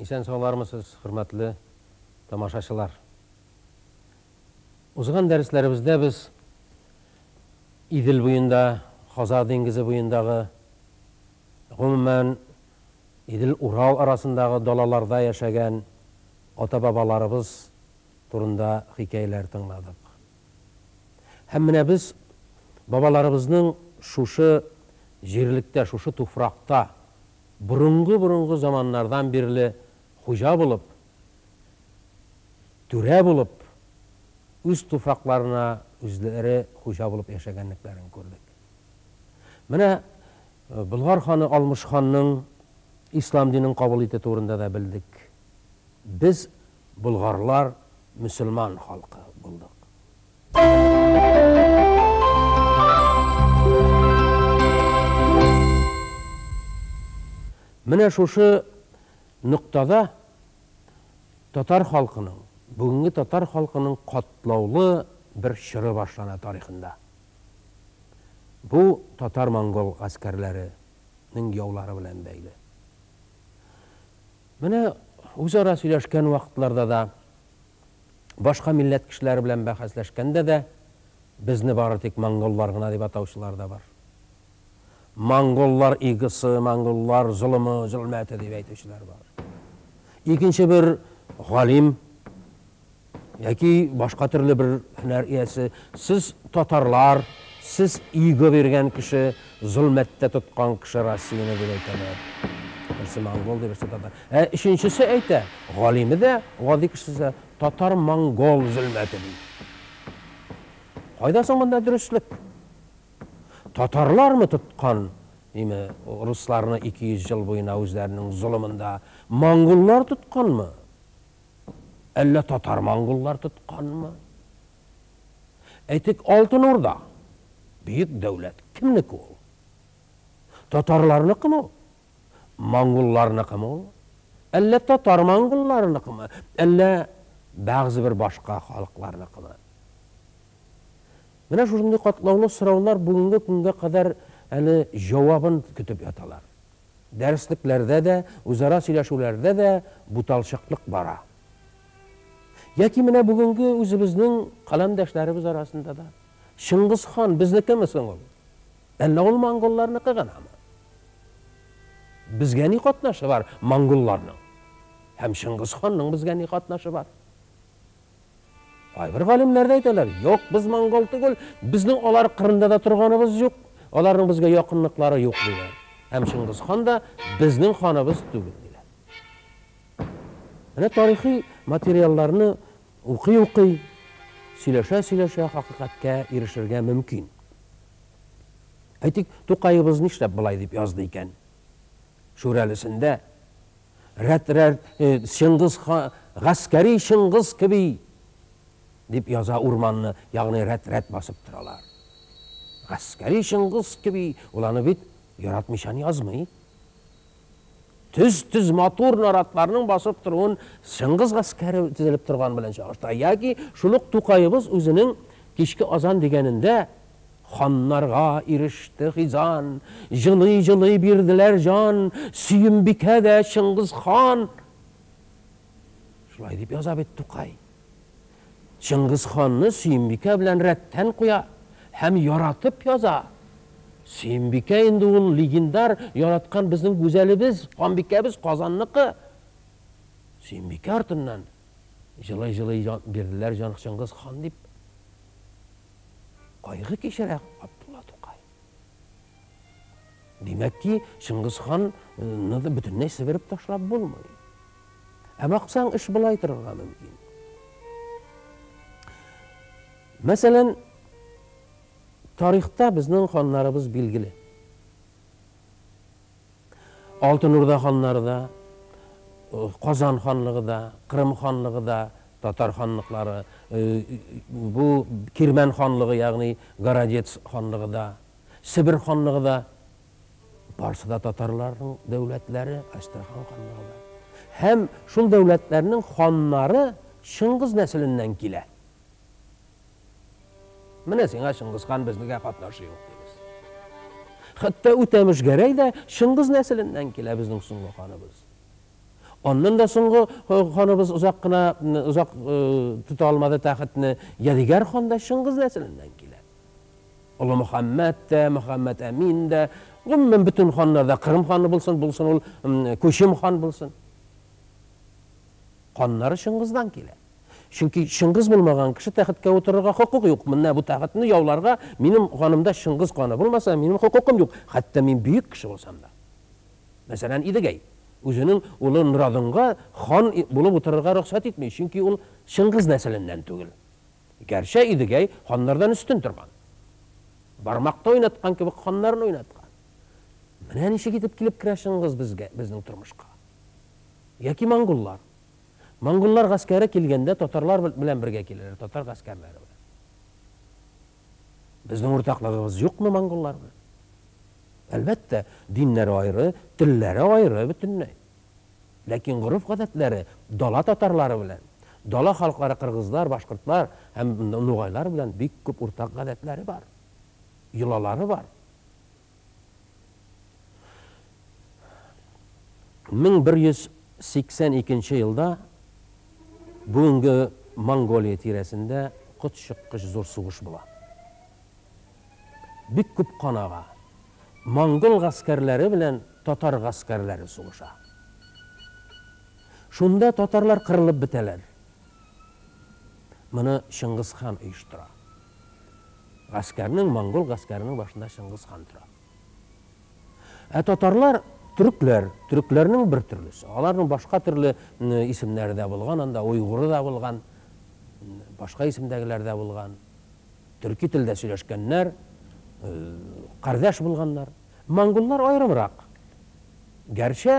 Исән саулармысыз, хөрмәтле тамашачылар. Узган дәресләребездә без Идел буенда, Хазар диңгезе буендагы, гомумән Идел Урал арасындагы далаларда яшәгән ата-бабаларыбыз турында хикәяләр тыңладык. Һәм менә без бабаларыбызның шушы җирлектә, шушы туфракта бурынгы заманнардан бирле хуҗа булып, түрә булып, үз туфракларына үзләре хуҗа булып яшәгәнлекләрен күрдек. Менә Болгар ханы Алмыш ханның ислам динен кабул итү турында да белдек. Без болгарлар мөселман халкы булдык. Менә шушы нуктада татар халкының, бүгенге татар халкының катлаулы бер чыры башлана тарихында. Бу татар-монгол гаскәрләренең яулары белән бәйле. Менә үзара сөйләшкән вакытларда да, башка милләт кешеләре белән бәхәсләшкәндә дә, безне бары тик монголлар гына дип атаучылар да бар. Монголлар игысы, монголлар зулымы, зулмәте дип әйтүчеләр бар. Икенче бер галим яки башка төрле бер һөнәр иясе, сез татарлар, сез иго биргән кеше, зулмәттә тоткан кеше Россияны дип әйтәләр. Берсе монгол дип, берсе татар. Өченчесе әйтә, галиме дә, гади кешесе татар-монгол зулмәте дип. Кайда соң монда дөрестлек? Татарлармы тоткан, русларны 200 жыл буена үзләренең зулымында, монголлар тотканмы? Әллә татар-монголлар тотканмы? Әйтик, Алтын Урда, бөек дәүләт, кемнеке ул? Татарларныкымы? Монголларныкымы ул? Әллә татар-монголларныкымы? Әллә бәгъзе бер башка халыкларныкымы? Менә шундый катлаулы сораулар бүгенге көнгә кадәр әле җавабын көтеп яталар. Дәреслекләрдә дә, үзара сөйләшүләрдә дә буталчыклык бара. Яки менә бүгенге үзебезнең каләмдәшләребез арасында да Чыңгыз хан безнекеме соң ул? Әллә ул монголларныкы гынамы? Безгә ни катнашы бар монголларның? Һәм Чыңгыз ханның безгә ни катнашы бар? Кайбер галимнәр дә әйтәләр, юк, без монгол түгел, безнең алар кырында да торганыбыз юк, аларның безгә якынлыклары юк диләр. Һәм Чыңгыз хан да безнең ханыбыз түгел диләр. Менә тарихи материалларны укый, сөйләшә хакыйкатькә ирешергә мөмкин. Әйтик, Тукайыбыз нишләп болай дип язды икән? Шүрәлесендә рәт-рәт Чыңгыз хан, гаскәри Чыңгыз кеби дип яза урманны, ягъни рәт-рәт басып торалар. Гаскәри Чыңгыз кеби, ул аны бит яратмыйчан язмый. Төз матур наратларның басып торуын Чыңгыз гаскәре тезелеп торган белән чагыштыра. Яки шулык Тукайыбыз үзенең кичке азан дигәнендә ханнарга иреште хизан, җылый бирделәр җан, сөембикә дә Чыңгыз хан. Шулай дип яза бит Тукай. Чыңгыз ханны сөембикә белән рәттән куя һәм яратып яза. Сөембикә инде ул легендар яраткан безнең гүзәлебез, ханбикәбез Казанныкы. Сөембикә артыннан җылый бирделәр җан Чыңгыз хан дип кайгы кичерә Абдулла Тукай. Димәк ки, Чыңгыз ханны да бөтенләй себереп ташлап булмый. Ә баксаң, эш булай торырга мөмкин. Мәсәлән, тарихта безнең ханнарыбыз билгеле. Алтын Урда ханнары да, Казан ханлыгы да, Кырым ханлыгы да, татар ханлыклары, бу Кирмән ханлыгы, ягъни Городец ханлыгы да, Сибир ханлыгы да, барысы да татарларның дәүләтләре, Астрахан ханлыгы да. Һәм шул дәүләтләрнең ханнары Чыңгыз нәселеннән килә. Менә сиңа Чыңгыз хан безнегә катнашы юк дибез. Хәтта Үтәмеш Гәрәй дә Чыңгыз нәселеннән килә безнең соңгы ханыбыз. Ondan da soңгы ханыбыз узак кына узак тута алмады тәхетне. Ядигар хан да Шыңгыз нәселеннән килә. Улы Мөхәммәд тә, Мөхәммәд Әмин дә, гомумән бөтен ханнар да, Кырым ханы булсын, ул Күчем хан булсын. Ханнары Шыңгыздан килә. Чөнки Шыңгыз булмаган кеше тәхеткә утырырга хокук юк. Менә бу тәхетне яуларга минем ханымда Шыңгыз каны булмаса, минем хокукым юк. Хәтта мин бөек кеше булсам да. Мәсәлән, Идегәй үзенең улы Нурадынга хан булып утырырга рөхсәт итмәй, чөнки ул Шыңгыз нәселеннән түгел. Гәрчә Идегәй ханнардан үстен торган. Бармакта уйнаткан кебек ханнарын уйнаткан. Менә ничек итеп килеп керә Шыңгыз безнең тормышка. Яки монголлар. Монголлар гаскәре килгәндә татарлар белән бергә киләләр, татар гаскәрләре белән. Безнең уртаклыгыбыз юкмы монголлар белән? Әлбәттә, диннәре аеры, телләре аеры бөтенләй. Ләкин горыф-гадәтләре дала татарлары белән, дала халыклары кыргызлар, башкортлар һәм нугайлар белән бик күп уртак гадәтләре бар. Йолалары бар. 1182 елда бүгенге Монголия тирәсендә кот чыккыч зур сугыш була. Бик күп канага. Монгол гаскәрләре белән татар гаскәрләре сугыша. Шунда татарлар кырылып бетәләр. Моны Шыңгыз хан оештыра. Гаскәрнең, монгол гаскәрнең башында Шыңгыз хан тора. Татарлар Түркләрнең бер төрлесе. Аларның башка төрле исемнәре дә булган, анда уйгыры да булган, башка исемдәгеләр дә булган. Төрки телдә сөйләшкәннәр, кардәш булганнар. Монголлар аерымрак. Гәрчә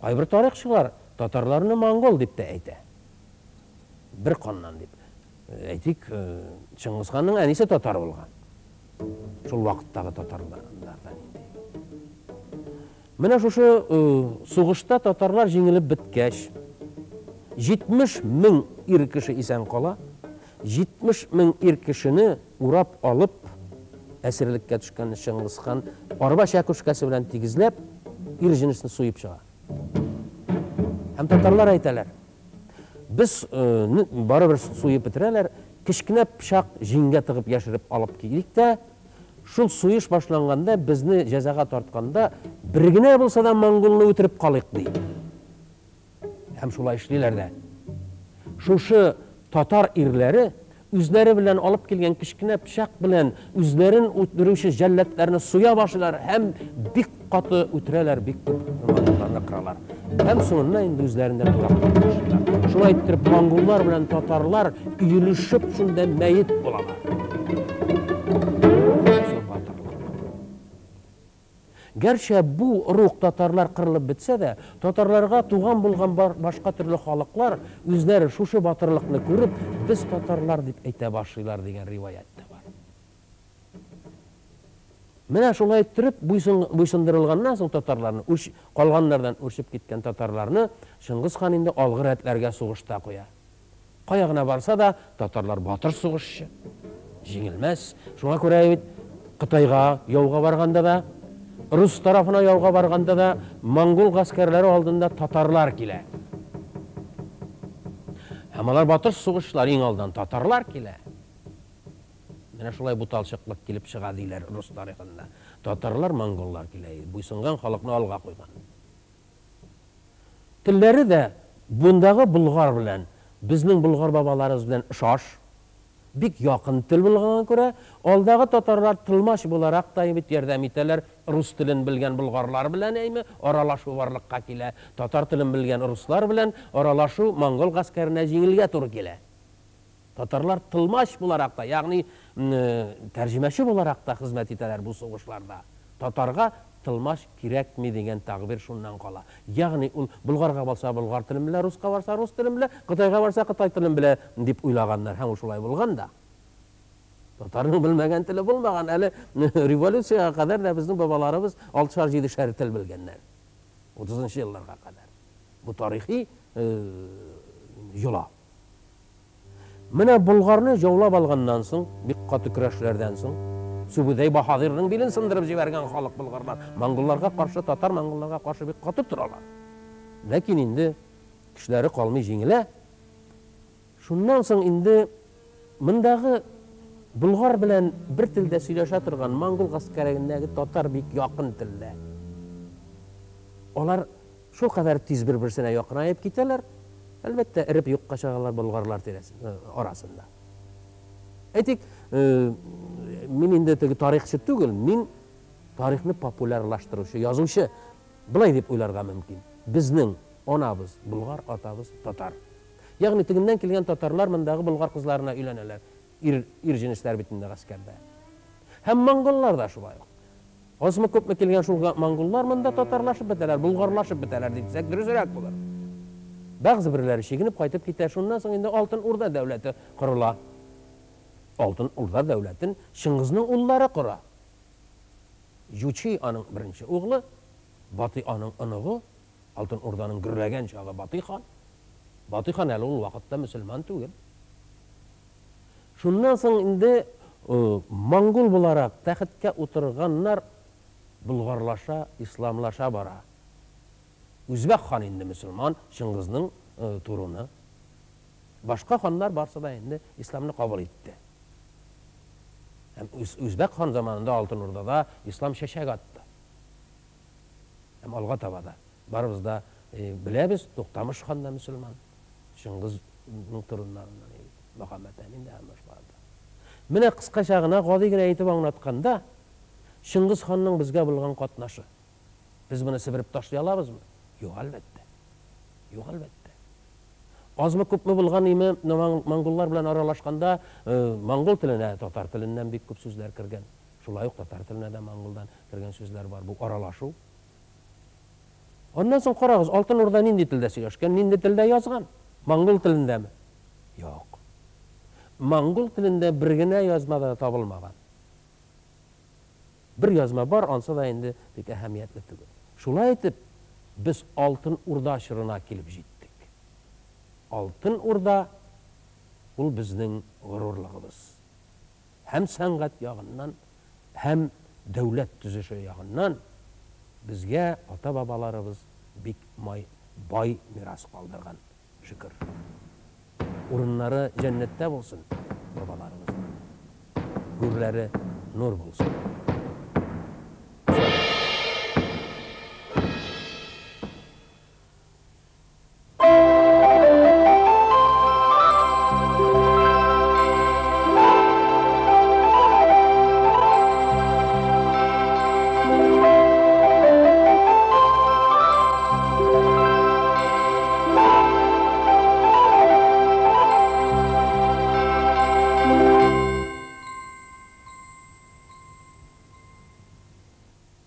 кайбер тарихчылар татарларны монгол дип тә әйтә. Бер каннан дип. Әйтик, Шыңгыз ханның әнисе татар булган. Шул вакыттагы татарлардан инде. Менә шушы сугышта татарлар җиңелеп беткәч, 70 мең ир кеше исән кала, 70 мең ир кешене урап алып, әсирлеккә төшкән Шыңгыз хан арба чәкүшкәсе белән тигезләп, ир җенесен суеп чыга. Һәм татарлар әйтәләр, без барыбер суеп бетерәләр, кечкенә пычак җиңгә тыгып яшереп алып килик тә, шул суеш башланганда, безне җәзага тартканда, бер генә булса да монголны үтереп калыйк ди. Һәм шулай эшлиләр дә. Шушы татар ирләре үзләре белән алып килгән кечкенә пычак белән үзләрен үтерүче җәлләтләрне суя башлыйлар һәм бик каты үтерәләр, бик күп монголларны кыралар. Һәм соңында инде үзләрендә турап башлыйлар. Шулай итеп монголлар белән татарлар өелешеп шунда мәйет булалар. Гәрчә бу рух татарлар кырылып бетсә дә, татарларга туган булган башка төрле халыклар үзләре шушы батырлыкны күреп, без татарлар дип әйтә башлыйлар дигән риваят та бар. Менә шулай итеп буйсындырылганнан соң татарларны, калганнардан үрчеп киткән татарларны Шыңгыз хан инде алгы рәтләргә сугышта куя. Кая гына барса да татарлар батыр сугышчы, җиңелмәс. Шуңа күрә бит Кытайга яуга барганда да, Рус тарафына яуга барганда да монгол гаскәрләре алдында татарлар килә. Һәм алар батыр сугышлар, иң алдан татарлар килә. Менә шулай буталчыклык килеп чыга диләр рус тарихында. Татарлар, монголлар килә, буйсынган халыкны алга куйган. Телләре дә бундагы булгар белән, безнең булгар бабаларыбыз белән ошаш, бик якын тел булганга күрә, алдагы татарлар тылмаш буларак та бит ярдәм итәләр. Рус телен белгән булгарлар белән әйме аралашу барлыкка килә. Татар телен белгән руслар белән аралашу монгол гаскәренә җиңелгә туры килә. Татарлар тылмаш буларак та, ягъни тәрҗемәче буларак та хезмәт итәләр бу сугышларда. Татарга тылмаш кирәкми дигән тагбир шуннан кала. Ягъни ул булгарга барса булгар телен белә, руска барса рус телен белә, Кытайга барса Кытай телен белә дип уйлаганнар. Һәм шулай булган да. Татарның белмәгән теле булмаган. Әле революцияга кадәр дә безнең бабаларыбыз 6-7 тел белгәннәр. 30-нчы елларга кадәр. Бу тарихи юла. Менә булгарны җаулап алганнан соң, бик каты көрәшләрдән соң, Сүбүдәй Баһадирның билен сындырып җибәргән халык булгарлар. Монголларга каршы, татар монголларга каршы бик каты торалар. Ләкин инде кешеләре калмый җиңелә. Шуннан соң инде мондагы Булгар белән бер телдә сөйләшә торган монгол гаскәрәгендәге татар бик якын телдә. Алар шул кадәр тиз бер-берсенә якынайып китәләр. Әлбәттә, иреп юкка чыгалар болгарлар арасында. Әйтик, мин инде теге тарихчы түгел, мин тарихны популярлаштыручы, язучы. Булай дип уйларга мөмкин. Безнең анабыз булгар, атабыз татар. Ягъни тегеннән килгән татарлар мондагы булгар кызларына өйләнәләр. Ир җенесләр битендә гаскәрдә. Һәм монголлар да шулай ук. Азмы күпме килгән шул монголлар монда татарлашып бетәләр, булгарлашып бетәләр дисәк, дөресрәк булыр. Бәгъзе бирләре чигенеп кайтып китә, шуннан соң инде Алтын Урда дәүләте корыла. Алтын Урда дәүләтен Шыңгызның уллары кора. Ючи аның беренче углы, Батый аның оныгы, Алтын Урданың гөрләгән чагы Батый хан. Батый хан әле ул вакытта мөселман түгел. Шуннан соң инде монгол буларак тәхеткә утырганнар булгарлаша, исламлаша бара. Үзбәк хан инде мөселман, Шыңгызның туруны. Башка ханнар барса да инде исламны кабул итте. Һәм Үзбәк хан заманында Алтын Урдада ислам шәшәк атты. Һәм алга табада. Барыбыз да беләбез, Туктамыш хан да мөселман. Шыңгызның туруннарыннан Мөхәммәд Әмин дә башкаларда. Менә кыскача гына гади генә әйтеп аңлатканда, Шыңгыз ханның безгә булган катнашы. Без моны себереп ташлый алабызмы? Юк, әлбәттә. Юк, әлбәттә. Азмы күпме булган име монголлар белән аралашканда, монгол теленә, татар теленнән бик күп сүзләр кергән. Шулай ук татар теленә дә монголдан кергән сүзләр бар. Бу аралашу. Аннан соң карагыз, Алтын Урда нинди телдә сөйләшкән, нинди телдә язган? Монгол телендәме? Юк. Монгол телендә бер генә язма да табылмаган. Бер язма бар, ансы да инде бик әһәмиятле түгел. Шулай итеп, без Алтын Урда чорына килеп җиттек. Алтын Урда ул безнең горурлыгыбыз. Һәм сәнгать ягыннан, һәм дәүләт төзеше ягыннан безгә ата-бабаларыбыз бик бай мирас калдырган. Шөкер. Урыннары җәннәттә булсын, бабаларыбыз. Гүрләре нур булсын.